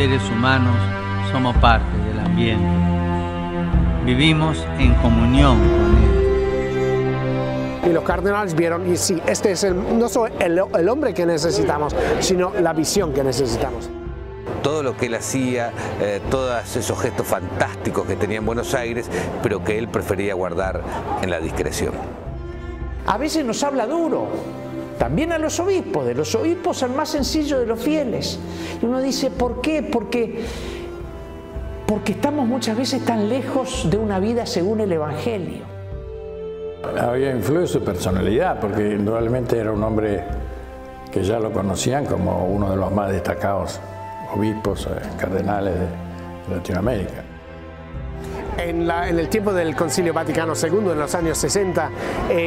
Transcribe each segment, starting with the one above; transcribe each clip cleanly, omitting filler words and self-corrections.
seres humanos somos parte del ambiente. Vivimos en comunión con él. Y los cardenales vieron, y sí, este es no solo el hombre que necesitamos, sino la visión que necesitamos. Todo lo que él hacía, todos esos gestos fantásticos que tenía en Buenos Aires, pero que él prefería guardar en la discreción. A veces nos habla duro, también a los obispos, de los obispos al más sencillo de los fieles. Y uno dice, ¿por qué? Porque estamos muchas veces tan lejos de una vida según el Evangelio. Había influido su personalidad, porque indudablemente era un hombre que ya lo conocían como uno de los más destacados obispos, cardenales de Latinoamérica. En el tiempo del Concilio Vaticano II, en los años 60,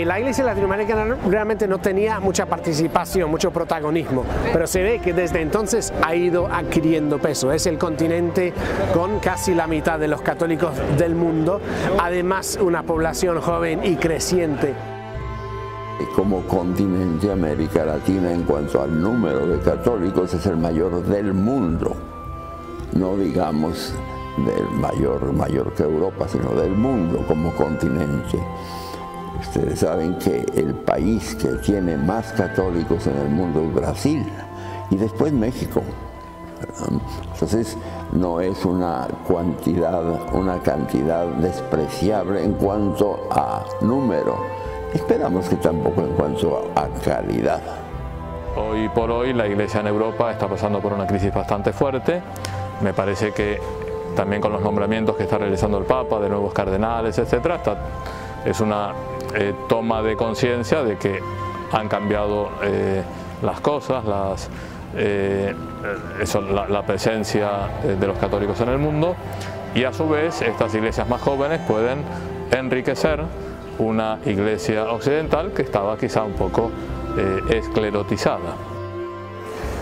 la Iglesia latinoamericana realmente no tenía mucha participación, mucho protagonismo, pero se ve que desde entonces ha ido adquiriendo peso. Es el continente con casi la mitad de los católicos del mundo, además una población joven y creciente. Como continente, América Latina en cuanto al número de católicos es el mayor del mundo, no digamos del mayor que Europa, sino del mundo como continente. Ustedes saben que el país que tiene más católicos en el mundo es Brasil y después México. Entonces no es una cantidad despreciable en cuanto a número. Esperamos que tampoco en cuanto a calidad. Hoy por hoy la Iglesia en Europa está pasando por una crisis bastante fuerte. Me parece que también con los nombramientos que está realizando el Papa, de nuevos cardenales, etc., es una toma de conciencia de que han cambiado las cosas, la presencia de los católicos en el mundo, y a su vez estas iglesias más jóvenes pueden enriquecer una iglesia occidental que estaba quizá un poco esclerotizada.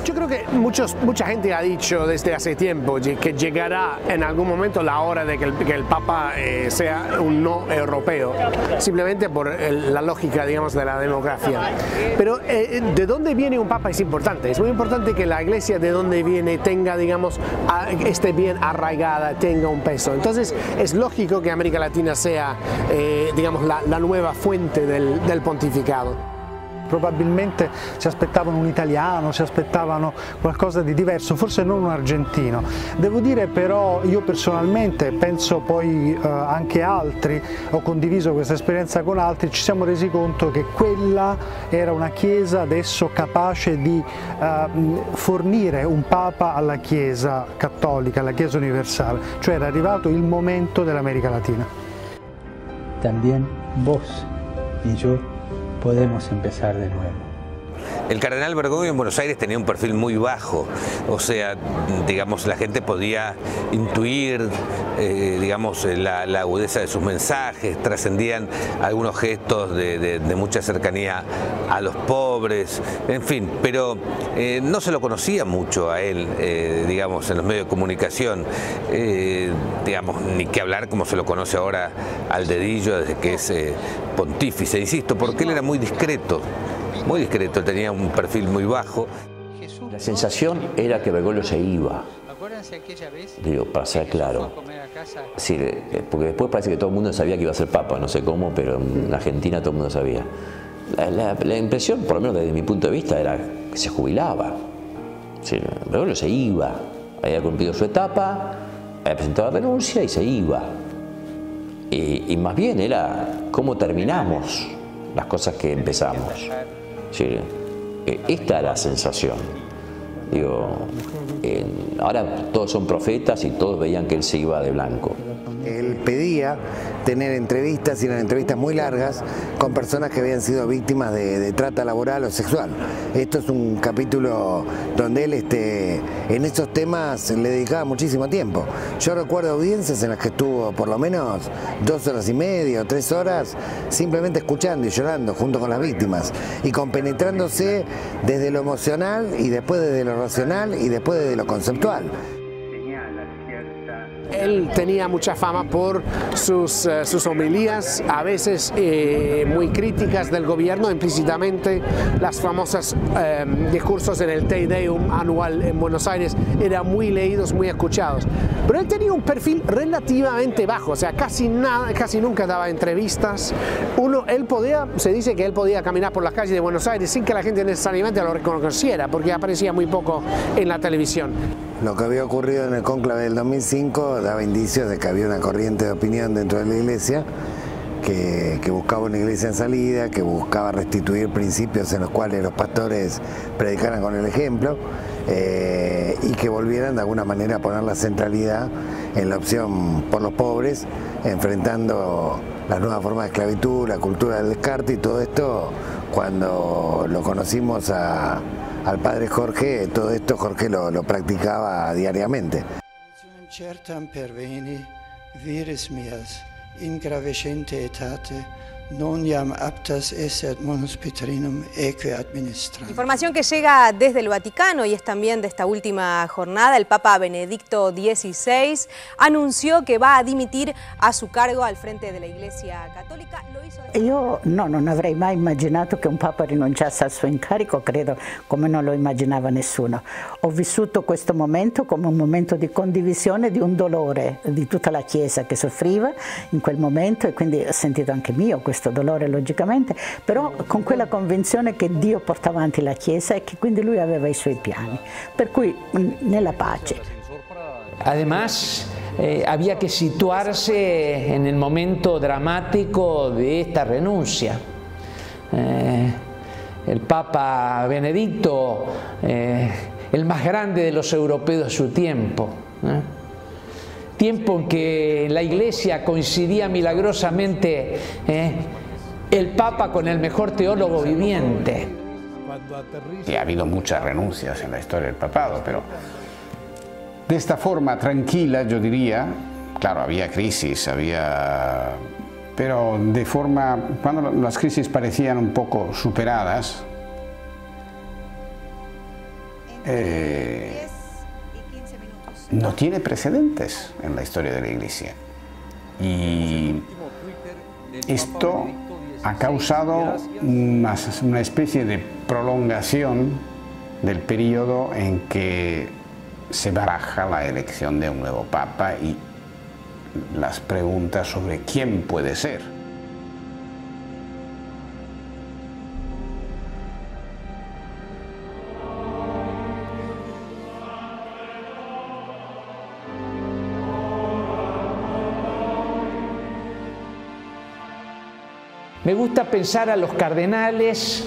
Yo creo que mucha gente ha dicho desde hace tiempo que llegará en algún momento la hora de que el Papa sea un no europeo, simplemente por la lógica, digamos, de la democracia. Pero ¿de dónde viene un Papa? Es importante. Es muy importante que la Iglesia de donde viene tenga, digamos, esté bien arraigada, tenga un peso. Entonces es lógico que América Latina sea, digamos, la nueva fuente del pontificado. Probabilmente si aspettavano un italiano, si aspettavano qualcosa di diverso, forse non un argentino. Devo dire però, io personalmente, penso poi anche altri, ho condiviso questa esperienza con altri, ci siamo resi conto che quella era una Chiesa adesso capace di fornire un Papa alla Chiesa cattolica, alla Chiesa universale, cioè era arrivato il momento dell'America Latina. También vos y yo podemos empezar de nuevo. El cardenal Bergoglio en Buenos Aires tenía un perfil muy bajo, o sea, digamos, la gente podía intuir, digamos, la agudeza de sus mensajes, trascendían algunos gestos de mucha cercanía a los pobres, en fin, pero no se lo conocía mucho a él, digamos, en los medios de comunicación, digamos, ni que hablar como se lo conoce ahora al dedillo desde que es pontífice, insisto, porque él era muy discreto, él tenía un perfil muy bajo. La sensación era que Bergoglio se iba, digo, para ser claro. Sí, porque después parece que todo el mundo sabía que iba a ser Papa, no sé cómo, pero en Argentina todo el mundo sabía. La impresión, por lo menos desde mi punto de vista, era que se jubilaba. Sí, Bergoglio se iba, había cumplido su etapa, había presentado la renuncia y se iba. Y más bien era cómo terminamos las cosas que empezamos. Sí, esta era la sensación. Digo, ahora todos son profetas y todos veían que él se iba de blanco. Él pedía tener entrevistas, y eran entrevistas muy largas, con personas que habían sido víctimas de trata laboral o sexual. Esto es un capítulo donde él en esos temas le dedicaba muchísimo tiempo. Yo recuerdo audiencias en las que estuvo por lo menos 2 horas y media o 3 horas simplemente escuchando y llorando junto con las víctimas y compenetrándose desde lo emocional y después desde lo racional y después desde lo conceptual. él tenía mucha fama por sus homilías, a veces muy críticas del gobierno, implícitamente las famosas discursos en el Te Deum anual en Buenos Aires eran muy leídos, muy escuchados. Pero él tenía un perfil relativamente bajo, o sea, casi nunca daba entrevistas. Se dice que él podía caminar por las calles de Buenos Aires sin que la gente necesariamente lo reconociera, porque aparecía muy poco en la televisión. Lo que había ocurrido en el cónclave del 2005 daba indicios de que había una corriente de opinión dentro de la Iglesia que buscaba una iglesia en salida, que buscaba restituir principios en los cuales los pastores predicaran con el ejemplo y que volvieran de alguna manera a poner la centralidad en la opción por los pobres, enfrentando las nuevas formas de esclavitud, la cultura del descarte y todo esto. Cuando lo conocimos al padre Jorge, todo esto Jorge lo practicaba diariamente. Información que llega desde el Vaticano y es también de esta última jornada. El Papa Benedicto XVI anunció che va a dimitir a su cargo al frente della Iglesia Cattolica. Io non avrei mai immaginato che un Papa rinunciasse al suo incarico, credo come non lo immaginava nessuno. Ho vissuto questo momento come un momento di condivisione di un dolore di tutta la Chiesa che soffriva in quel momento e quindi ho sentito anche mio questo dolore logicamente, però con quella convinzione che Dio porta avanti la Chiesa e che quindi Lui aveva i suoi piani, per cui nella pace. Además, había que situarse en el momento dramático de esta renuncia. El Papa Benedicto, el más grande de los europeos de su tiempo, tiempo en que la Iglesia coincidía milagrosamente el Papa con el mejor teólogo viviente. Y ha habido muchas renuncias en la historia del papado, pero de esta forma tranquila, yo diría, claro, había crisis, pero de forma, cuando las crisis parecían un poco superadas, no tiene precedentes en la historia de la Iglesia. Y esto ha causado una especie de prolongación del periodo en que se baraja la elección de un nuevo Papa y las preguntas sobre quién puede ser. Me gusta pensar a los cardenales,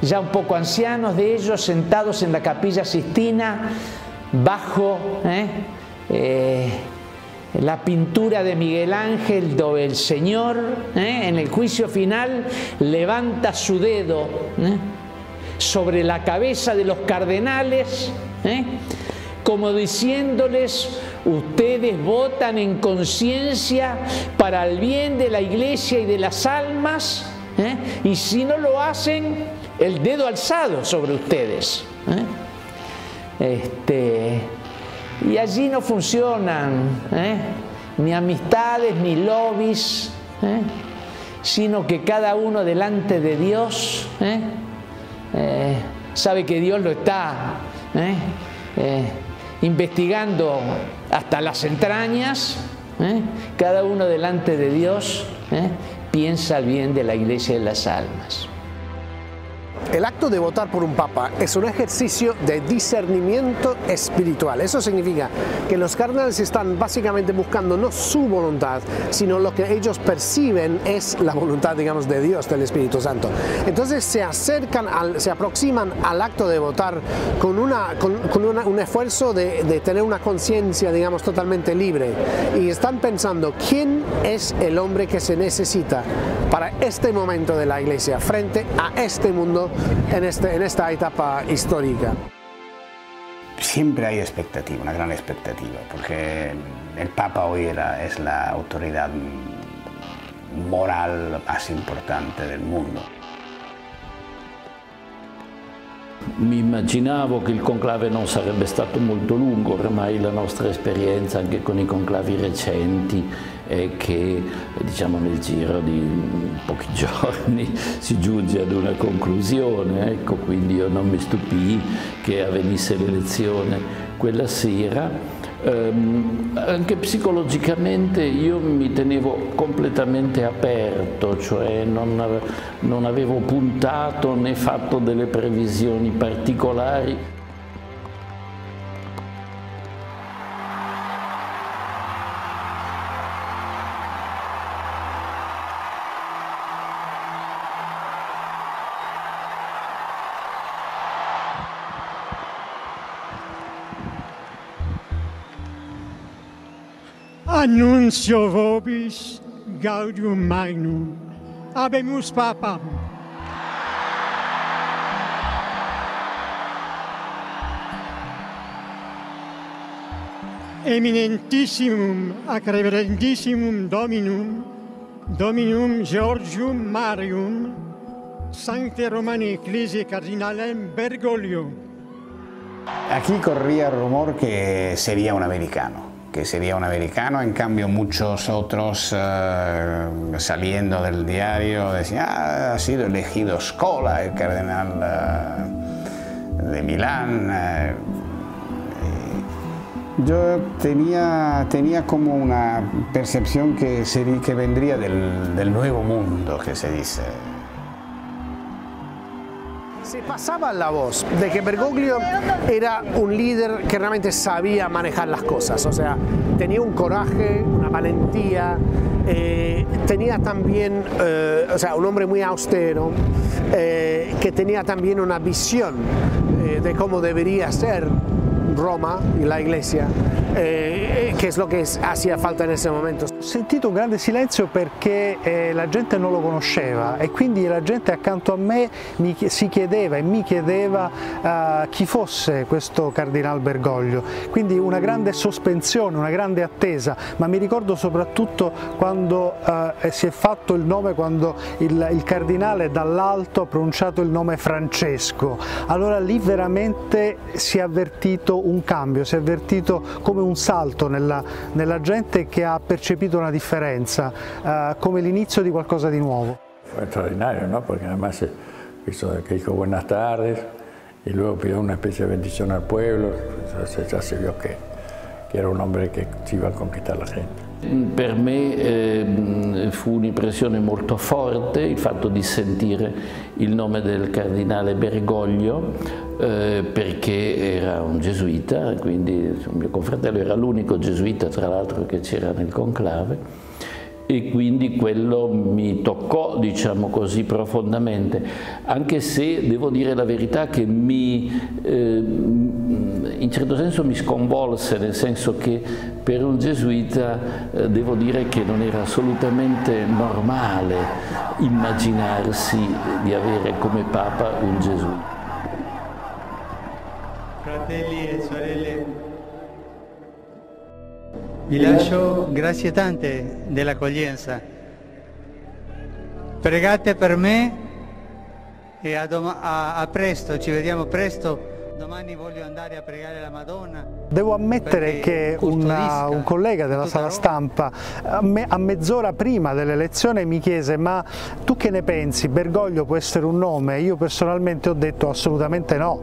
ya un poco ancianos de ellos, sentados en la Capilla Sixtina, bajo la pintura de Miguel Ángel, donde el Señor en el juicio final levanta su dedo sobre la cabeza de los cardenales, como diciéndoles: ustedes votan en conciencia para el bien de la Iglesia y de las almas, y si no lo hacen, el dedo alzado sobre ustedes. Y allí no funcionan ni amistades ni lobbies, sino que cada uno delante de Dios sabe que Dios lo está investigando hasta las entrañas. Cada uno delante de Dios piensa el bien de la Iglesia y de las almas. El acto de votar por un papa es un ejercicio de discernimiento espiritual. Eso significa que los cardenales están básicamente buscando no su voluntad, sino lo que ellos perciben es la voluntad, digamos, de Dios, del Espíritu Santo. Entonces se aproximan al acto de votar con un esfuerzo de tener una conciencia, digamos, totalmente libre. Y están pensando, ¿quién es el hombre que se necesita para este momento de la Iglesia, frente a este mundo, en esta etapa histórica? Siempre hay expectativa, una gran expectativa, porque el Papa hoy es la autoridad moral más importante del mundo. mi immaginavo che il conclave non sarebbe stato molto lungo, ormai la nostra esperienza anche con i conclavi recenti è che diciamo nel giro di pochi giorni si giunge ad una conclusione, ecco, quindi io non mi stupii che avvenisse l'elezione quella sera. Anche psicologicamente io mi tenevo completamente aperto, cioè non avevo puntato né fatto delle previsioni particolari. Annuncio vobis gaudium magnum, habemus papam. Eminentissimum ac reverendissimum Dominum Georgium Marium, Sancte Romani Ecclesiae Cardinalem Bergoglio. Aquí corría el rumor que sería un americano. En cambio muchos otros saliendo del diario decían, ha sido elegido Scola, el cardenal de Milán. Yo tenía como una percepción que vendría del nuevo mundo, que se dice. Se pasaba la voz de que Bergoglio era un líder que realmente sabía manejar las cosas, o sea, tenía un coraje, una valentía, tenía también, o sea, un hombre muy austero, que tenía también una visión de cómo debería ser Roma y la Iglesia, che è lo che hacía falta in ese momento. Ho sentito un grande silenzio perché la gente non lo conosceva e quindi la gente accanto a me si chiedeva e mi chiedeva chi fosse questo Cardinal Bergoglio, quindi una grande sospensione, una grande attesa, ma mi ricordo soprattutto quando si è fatto il nome, quando il Cardinale dall'alto ha pronunciato il nome Francesco, allora lì veramente si è avvertito un cambio, si è avvertito come un salto nella gente che ha percepito una differenza, come l'inizio di qualcosa di nuovo. Fue extraordinario, ¿no? Porque además hizo que dijo buenas tardes y luego pidió una especie de bendición al pueblo, entonces ya se vio que era un hombre che iba a conquistar la gente. Per me fu un'impressione molto forte il fatto di sentire il nome del cardinale Bergoglio perché era un gesuita, quindi mio confratello era l'unico gesuita tra l'altro che c'era nel conclave e quindi quello mi toccò, diciamo così, profondamente, anche se devo dire la verità che in certo senso mi sconvolse, nel senso che per un gesuita devo dire che non era assolutamente normale immaginarsi di avere come Papa un gesuita. Fratelli e sorelle, vi lascio grazie tante dell'accoglienza. Pregate per me e a presto, ci vediamo presto. Domani voglio andare a pregare la Madonna. Devo ammettere che un collega della sala stampa a mezz'ora prima dell'elezione mi chiese: ma tu che ne pensi? Bergoglio può essere un nome? Io personalmente ho detto assolutamente no,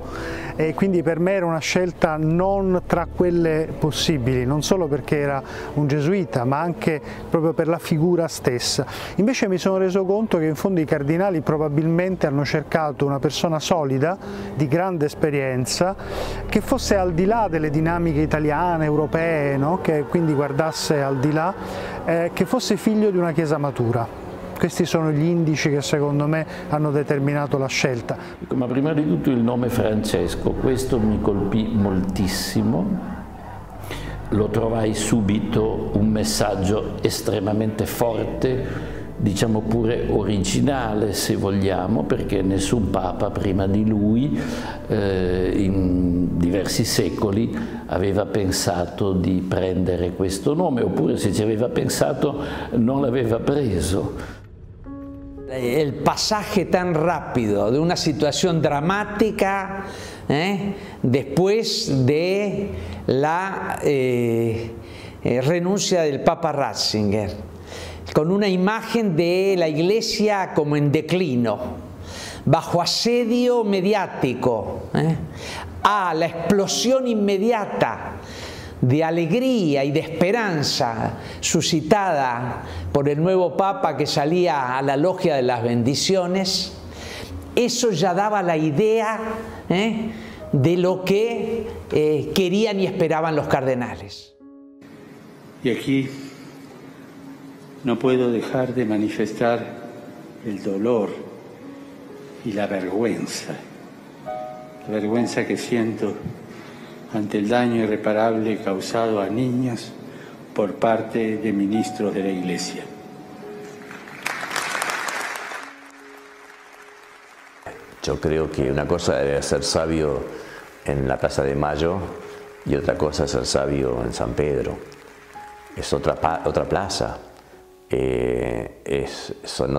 e quindi per me era una scelta non tra quelle possibili, non solo perché era un gesuita ma anche proprio per la figura stessa. Invece mi sono reso conto che in fondo i cardinali probabilmente hanno cercato una persona solida, di grande esperienza, che fosse al di là delle dinamiche italiane, europee, no? Che quindi guardasse al di là, che fosse figlio di una chiesa matura. Questi sono gli indici che secondo me hanno determinato la scelta. Ma prima di tutto il nome Francesco, questo mi colpì moltissimo, lo trovai subito un messaggio estremamente forte, diciamo pure originale se vogliamo, perché nessun Papa prima di lui in diversi secoli aveva pensato di prendere questo nome, oppure se ci aveva pensato non l'aveva preso. El pasaje tan rápido de una situación dramática después de la renuncia del Papa Ratzinger, con una imagen de la Iglesia como en declino, bajo asedio mediático, a la explosión inmediata de alegría y de esperanza suscitada por el nuevo Papa que salía a la logia de las bendiciones. Eso ya daba la idea de lo que querían y esperaban los cardenales. Y aquí no puedo dejar de manifestar el dolor y la vergüenza que siento ante el daño irreparable causado a niños por parte de ministros de la Iglesia. Yo creo que una cosa debe ser sabio en la Plaza de Mayo y otra cosa es ser sabio en San Pedro. Es otra plaza, son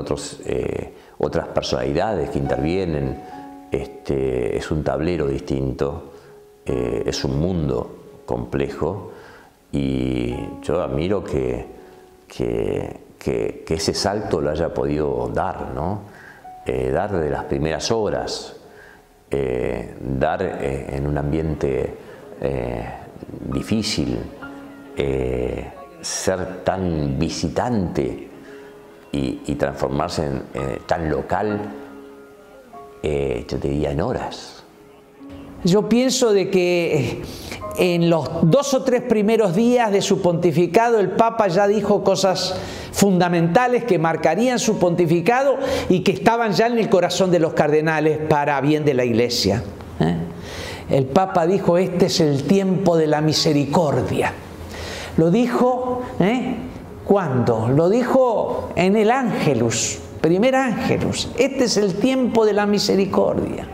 otras personalidades que intervienen, es un tablero distinto. Es un mundo complejo y yo admiro que ese salto lo haya podido dar, ¿no? Dar desde las primeras horas, dar en un ambiente difícil, ser tan visitante y transformarse en tan local, yo te diría en horas. Yo pienso de que en los 2 o 3 primeros días de su pontificado el Papa ya dijo cosas fundamentales que marcarían su pontificado y que estaban ya en el corazón de los cardenales para bien de la Iglesia. El Papa dijo: este es el tiempo de la misericordia. Lo dijo, ¿cuándo? Lo dijo en el Ángelus, primer Ángelus. Este es el tiempo de la misericordia.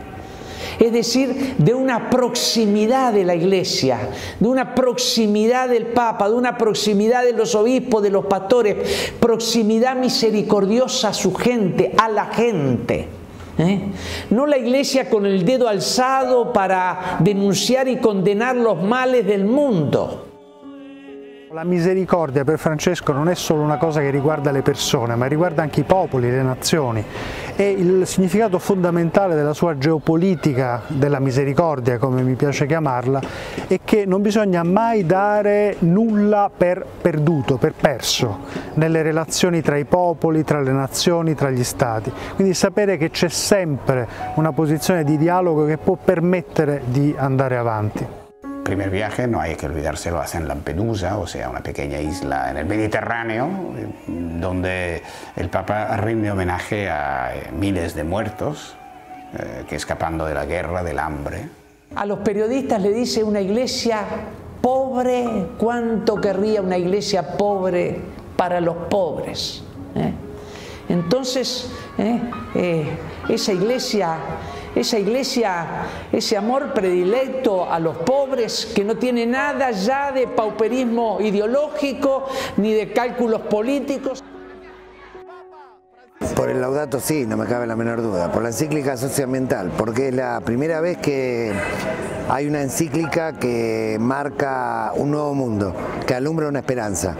Es decir, de una proximidad de la Iglesia, de una proximidad del Papa, de una proximidad de los obispos, de los pastores, proximidad misericordiosa a su gente, a la gente. No la Iglesia con el dedo alzado para denunciar y condenar los males del mundo. La misericordia per Francesco non è solo una cosa che riguarda le persone, ma riguarda anche i popoli, le nazioni. E il significato fondamentale della sua geopolitica della misericordia, come mi piace chiamarla, è che non bisogna mai dare nulla per perduto, per perso, nelle relazioni tra i popoli, tra le nazioni, tra gli stati. Quindi sapere che c'è sempre una posizione di dialogo che può permettere di andare avanti. El primer viaje, no hay que olvidárselo, hace en Lampedusa, o sea, una pequeña isla en el Mediterráneo, donde el Papa rinde homenaje a miles de muertos que escapando de la guerra, del hambre. A los periodistas le dice: una iglesia pobre, ¿cuánto querría una iglesia pobre para los pobres? Entonces, esa iglesia, ese amor predilecto a los pobres, que no tiene nada ya de pauperismo ideológico ni de cálculos políticos. Por el Laudato sí, no me cabe la menor duda, por la encíclica socioambiental, porque es la primera vez que hay una encíclica que marca un nuevo mundo, que alumbra una esperanza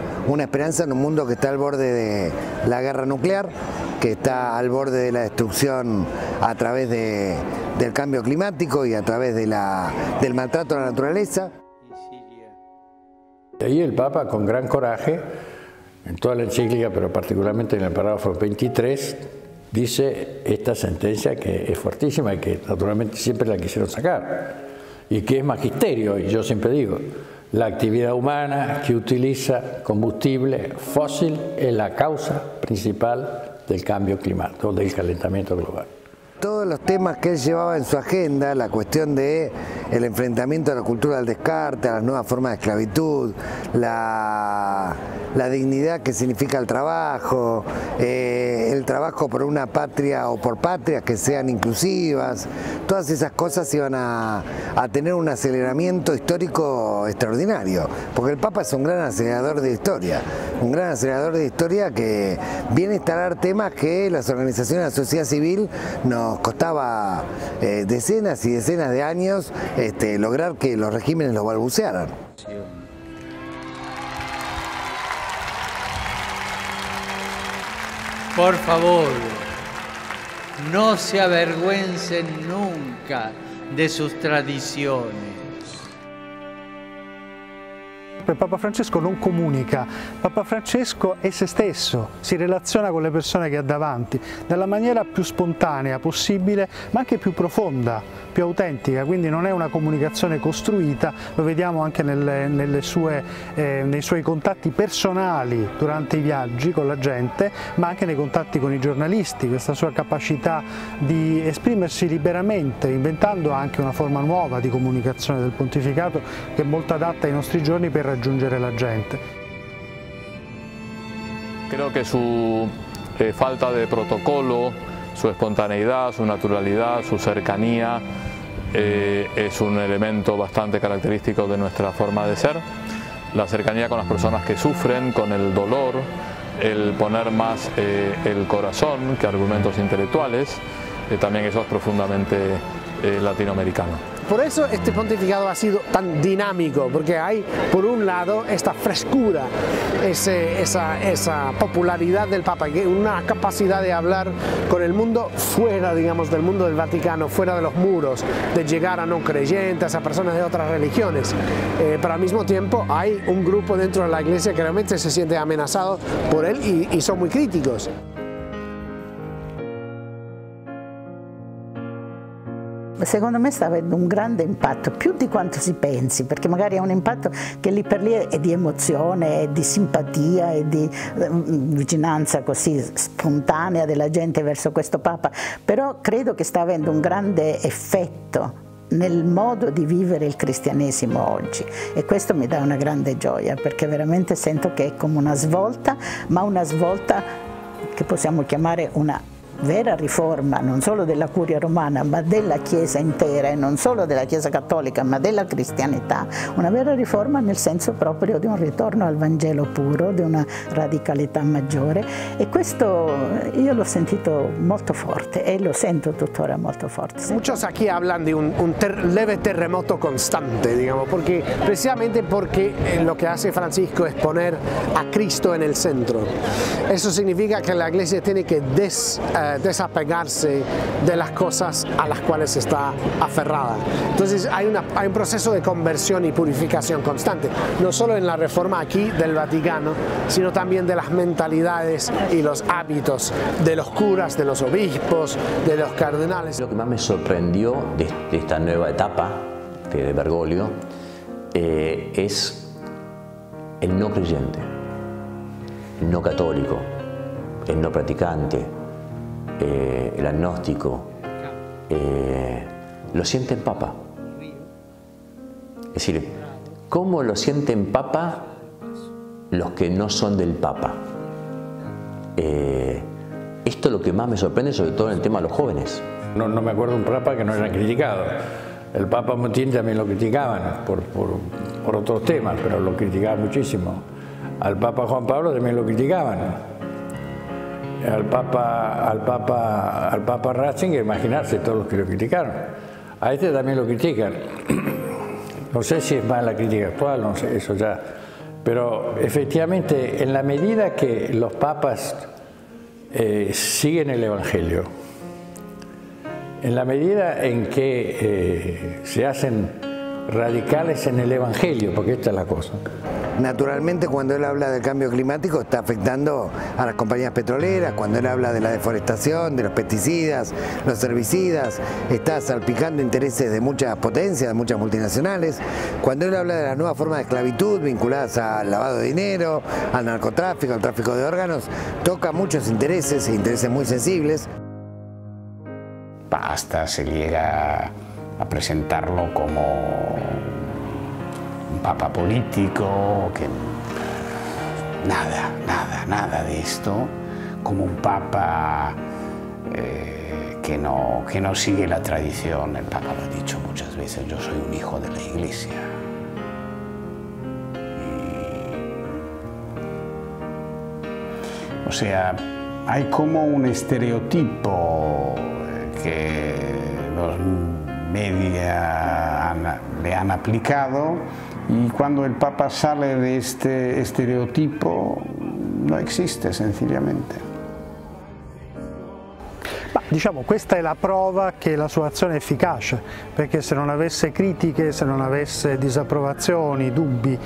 en un mundo que está al borde de la guerra nuclear, que está al borde de la destrucción a través del cambio climático y a través del maltrato a la naturaleza. Y ahí el Papa, con gran coraje, en toda la encíclica, pero particularmente en el párrafo 23, dice esta sentencia que es fuertísima y que naturalmente siempre la quisieron sacar, y que es magisterio, y yo siempre digo: la actividad humana que utiliza combustible fósil es la causa principal del cambio climático, del calentamiento global. Todos los temas que él llevaba en su agenda, la cuestión de el enfrentamiento a la cultura del descarte, a las nuevas formas de esclavitud, la la dignidad que significa el trabajo por una patria o por patrias que sean inclusivas, todas esas cosas iban a tener un aceleramiento histórico extraordinario, porque el Papa es un gran acelerador de historia, que viene a instalar temas que las organizaciones de la sociedad civil nos costaba decenas y decenas de años lograr que los regímenes lo balbucearan. Por favor, no se avergüencen nunca de sus tradiciones. Papa Francesco non comunica, Papa Francesco è se stesso, si relaziona con le persone che ha davanti nella maniera più spontanea possibile, ma anche più profonda, più autentica, quindi non è una comunicazione costruita, lo vediamo anche nei suoi contatti personali durante i viaggi con la gente, ma anche nei contatti con i giornalisti, questa sua capacità di esprimersi liberamente, inventando anche una forma nuova di comunicazione del pontificato che è molto adatta ai nostri giorni per raggiungere la gente. Creo que su falta de protocolo, su espontaneidad, su naturalidad, su cercanía es un elemento bastante característico de nuestra forma de ser. La cercanía con las personas que sufren, con el dolor, el poner más el corazón que argumentos intelectuales, también eso es profundamente latinoamericano. Por eso este pontificado ha sido tan dinámico, porque hay por un lado esta frescura, esa popularidad del Papa, una capacidad de hablar con el mundo fuera, digamos, del mundo del Vaticano, fuera de los muros, de llegar a no creyentes, a personas de otras religiones. Pero al mismo tiempo hay un grupo dentro de la Iglesia que realmente se siente amenazado por él y son muy críticos. Secondo me sta avendo un grande impatto, più di quanto si pensi, perché magari è un impatto che lì per lì è di emozione, è di simpatia, è di vicinanza così spontanea della gente verso questo Papa, però credo che sta avendo un grande effetto nel modo di vivere il cristianesimo oggi, e questo mi dà una grande gioia, perché veramente sento che è come una svolta, ma una svolta che possiamo chiamare una vera riforma non solo della curia romana ma della Chiesa intera, e non solo della Chiesa cattolica ma della cristianità, una vera riforma nel senso proprio di un ritorno al Vangelo puro, di una radicalità maggiore, e questo io l'ho sentito molto forte e lo sento tuttora molto forte. Muchos aquí hablan de un leve terremoto constante, digamos, precisamente porque lo que hace Francisco es poner a Cristo en el centro. Eso significa que la Iglesia tiene que desapegarse de las cosas a las cuales está aferrada. Entonces hay un proceso de conversión y purificación constante, no solo en la reforma aquí del Vaticano, sino también de las mentalidades y los hábitos de los curas, de los obispos, de los cardenales. Lo que más me sorprendió de esta nueva etapa de Bergoglio es el no creyente, el no católico, el no practicante, el agnóstico, lo sienten Papa. Es decir, ¿cómo lo sienten Papa los que no son del Papa? Esto es lo que más me sorprende, sobre todo en el tema de los jóvenes. No me acuerdo de un Papa que no era criticado. El Papa Motín también lo criticaban por otros temas, pero lo criticaban muchísimo. Al Papa Juan Pablo también lo criticaban. Al Papa Ratzinger, imaginarse todos los que lo criticaron. A este también lo critican. No sé si es más la crítica actual, no sé, eso ya. Pero efectivamente, en la medida que los papas siguen el Evangelio, en la medida en que se hacen radicales en el Evangelio, porque esta es la cosa. Naturalmente, cuando él habla del cambio climático está afectando a las compañías petroleras, cuando él habla de la deforestación, de los pesticidas, los herbicidas, está salpicando intereses de muchas potencias, de muchas multinacionales. Cuando él habla de las nuevas formas de esclavitud vinculadas al lavado de dinero, al narcotráfico, al tráfico de órganos, toca muchos intereses, intereses muy sensibles. Hasta se llega a presentarlo como un papa político, que nada de esto, como un papa que no sigue la tradición. El papa lo ha dicho muchas veces, yo soy un hijo de la Iglesia. O sea, hay como un estereotipo que los media le han aplicado, y cuando el Papa sale de este estereotipo no existe sencillamente. Ma, diciamo, questa è la prova che la sua azione è efficace, perché se non avesse critiche, se non avesse disapprovazioni, dubbi,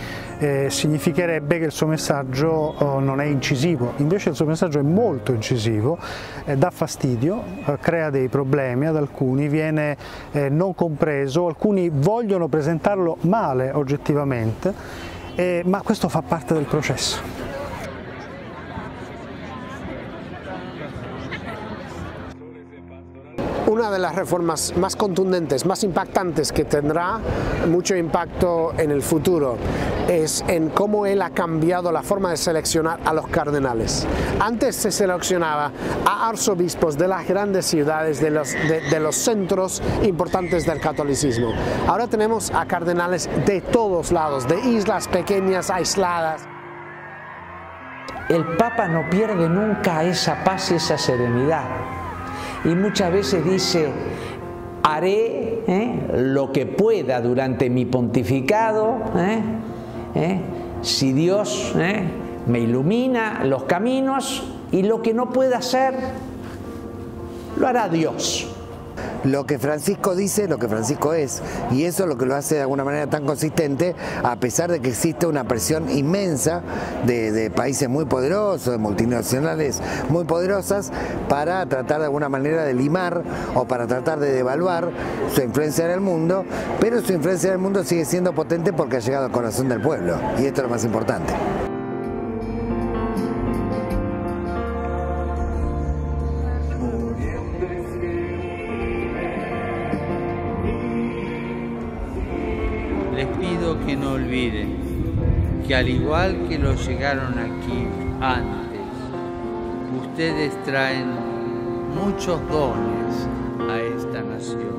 significherebbe che il suo messaggio non è incisivo. Invece il suo messaggio è molto incisivo, dà fastidio, crea dei problemi ad alcuni, viene non compreso, alcuni vogliono presentarlo male oggettivamente, ma questo fa parte del processo. Una de las reformas más contundentes, más impactantes que tendrá mucho impacto en el futuro es en cómo él ha cambiado la forma de seleccionar a los cardenales. Antes se seleccionaba a arzobispos de las grandes ciudades, de los centros importantes del catolicismo. Ahora tenemos a cardenales de todos lados, de islas pequeñas, aisladas. El Papa no pierde nunca esa paz y esa serenidad. Y muchas veces dice, haré lo que pueda durante mi pontificado, si Dios me ilumina los caminos, y lo que no pueda hacer, lo hará Dios. Lo que Francisco dice, lo que Francisco es, y eso es lo que lo hace de alguna manera tan consistente, a pesar de que existe una presión inmensa de países muy poderosos, de multinacionales muy poderosas, para tratar de alguna manera de limar o para tratar de devaluar su influencia en el mundo, pero su influencia en el mundo sigue siendo potente porque ha llegado al corazón del pueblo, y esto es lo más importante. Les pido que no olviden que al igual que los llegaron aquí antes, ustedes traen muchos dones a esta nación.